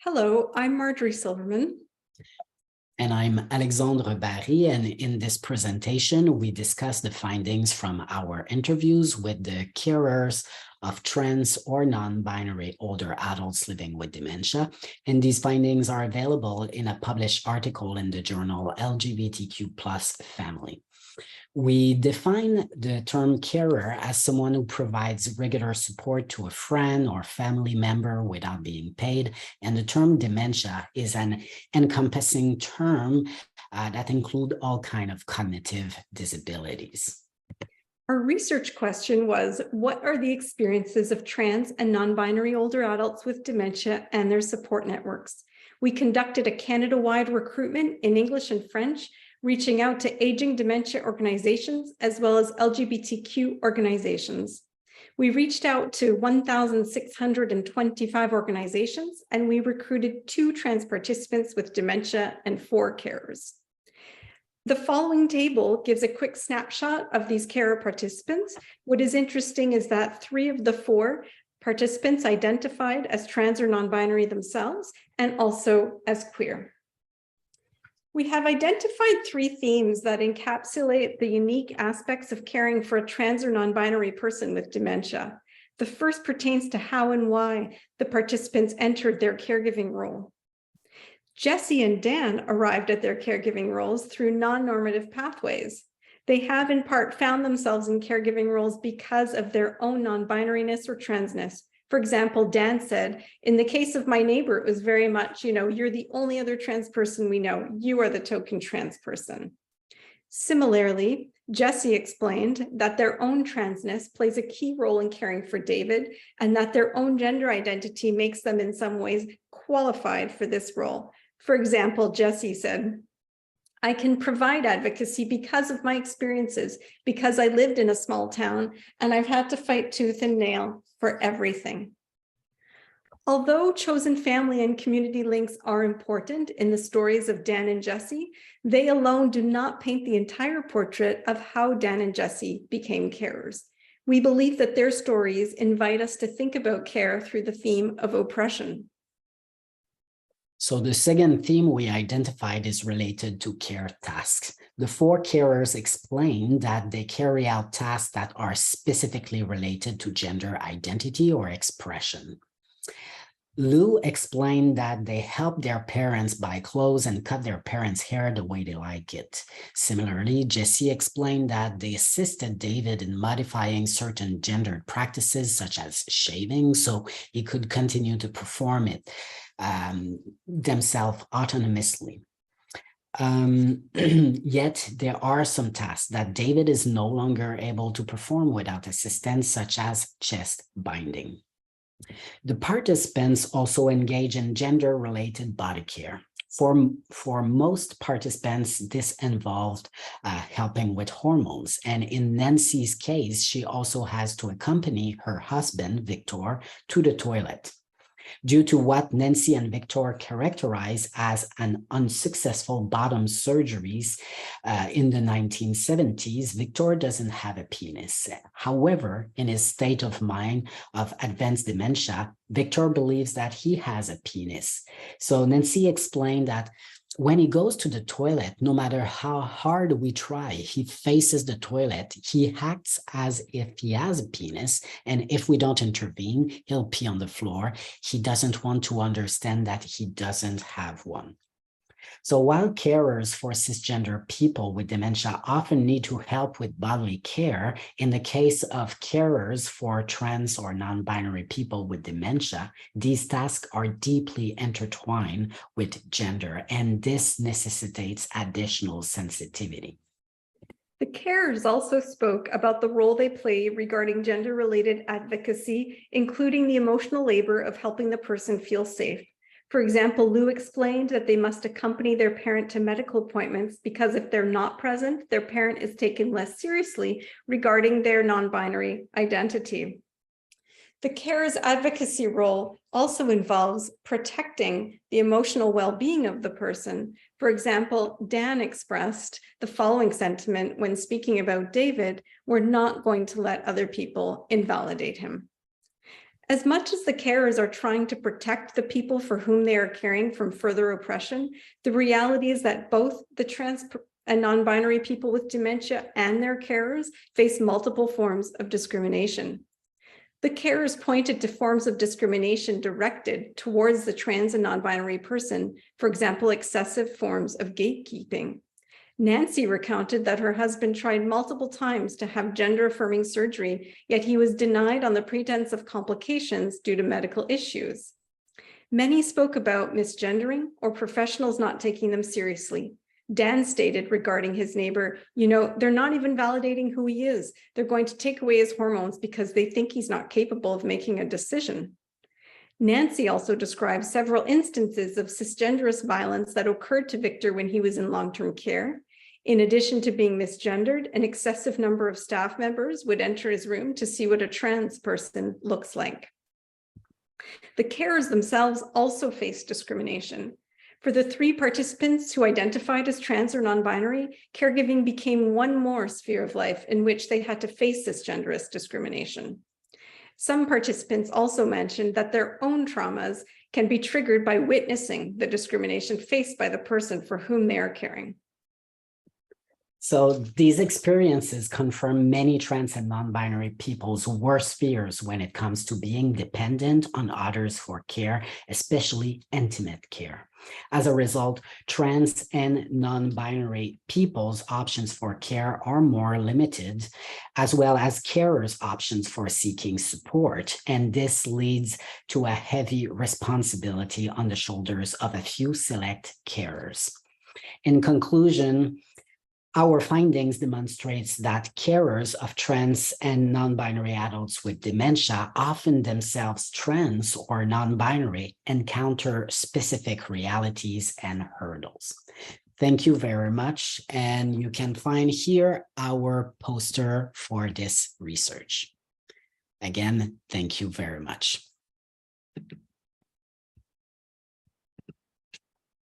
Hello, I'm Marjorie Silverman. And I'm Alexandre Baril, and in this presentation, we discuss the findings from our interviews with the carers of trans or non-binary older adults living with dementia. And these findings are available in a published article in the journal LGBTQ+ Family. We define the term carer as someone who provides regular support to a friend or family member without being paid. And the term dementia is an encompassing term that includes all kinds of cognitive disabilities. Our research question was, what are the experiences of trans and non-binary older adults with dementia and their support networks? We conducted a Canada-wide recruitment in English and French, reaching out to aging dementia organizations as well as LGBTQ organizations. We reached out to 1,625 organizations, and we recruited 2 trans participants with dementia and 4 carers. The following table gives a quick snapshot of these carer participants. What is interesting is that 3 of the 4 participants identified as trans or non-binary themselves and also as queer. We have identified 3 themes that encapsulate the unique aspects of caring for a trans or non-binary person with dementia. The first pertains to how and why the participants entered their caregiving role. Jessie and Dan arrived at their caregiving roles through non-normative pathways. They have in part found themselves in caregiving roles because of their own non-binariness or transness. For example, Dan said, in the case of my neighbor, it was very much, you're the only other trans person we know. You are the token trans person. Similarly, Jessie explained that their own transness plays a key role in caring for David, and that their own gender identity makes them in some ways qualified for this role. For example, Jessie said, I can provide advocacy because of my experiences, because I lived in a small town and I've had to fight tooth and nail for everything. Although chosen family and community links are important in the stories of Dan and Jessie, they alone do not paint the entire portrait of how Dan and Jessie became carers. We believe that their stories invite us to think about care through the theme of oppression. So the second theme we identified is related to care tasks. The 4 carers explained that they carry out tasks that are specifically related to gender identity or expression. Lou explained that they help their parents buy clothes and cut their parents' hair the way they like it. Similarly, Jessie explained that they assisted David in modifying certain gendered practices such as shaving so he could continue to perform it themselves autonomously. Yet there are some tasks that David is no longer able to perform without assistance, such as chest binding. The participants also engage in gender-related body care. For most participants, this involved helping with hormones. And in Nancy's case, she also has to accompany her husband, Victor, to the toilet. Due to what Nancy and Victor characterize as an unsuccessful bottom surgeries in the 1970s, Victor doesn't have a penis. However, in his state of mind of advanced dementia, Victor believes that he has a penis. So Nancy explained that when he goes to the toilet, no matter how hard we try, he faces the toilet. He acts as if he has a penis, and if we don't intervene, he'll pee on the floor. He doesn't want to understand that he doesn't have one. So while carers for cisgender people with dementia often need to help with bodily care, in the case of carers for trans or non-binary people with dementia, these tasks are deeply intertwined with gender, and this necessitates additional sensitivity. The carers also spoke about the role they play regarding gender-related advocacy, including the emotional labor of helping the person feel safe. For example, Lou explained that they must accompany their parent to medical appointments because if they're not present, their parent is taken less seriously regarding their non-binary identity. The carer's advocacy role also involves protecting the emotional well-being of the person. For example, Dan expressed the following sentiment when speaking about David: we're not going to let other people invalidate him. As much as the carers are trying to protect the people for whom they are caring from further oppression, the reality is that both the trans and non-binary people with dementia and their carers face multiple forms of discrimination. The carers pointed to forms of discrimination directed towards the trans and non-binary person, for example, excessive forms of gatekeeping. Nancy recounted that her husband tried multiple times to have gender-affirming surgery, yet he was denied on the pretense of complications due to medical issues. Many spoke about misgendering or professionals not taking them seriously. Dan stated regarding his neighbor, they're not even validating who he is. They're going to take away his hormones because they think he's not capable of making a decision. Nancy also described several instances of cisgenderist violence that occurred to Victor when he was in long-term care. In addition to being misgendered, an excessive number of staff members would enter his room to see what a trans person looks like. The carers themselves also faced discrimination. For the 3 participants who identified as trans or non-binary, caregiving became one more sphere of life in which they had to face cisgenderist discrimination. Some participants also mentioned that their own traumas can be triggered by witnessing the discrimination faced by the person for whom they are caring. So these experiences confirm many trans and non-binary people's worst fears when it comes to being dependent on others for care, especially intimate care. As a result, trans and non-binary people's options for care are more limited, as well as carers' options for seeking support. And this leads to a heavy responsibility on the shoulders of a few select carers. In conclusion, our findings demonstrates that carers of trans and non-binary adults with dementia, often themselves trans or non-binary, encounter specific realities and hurdles. Thank you very much. And you can find here our poster for this research. Again, thank you very much.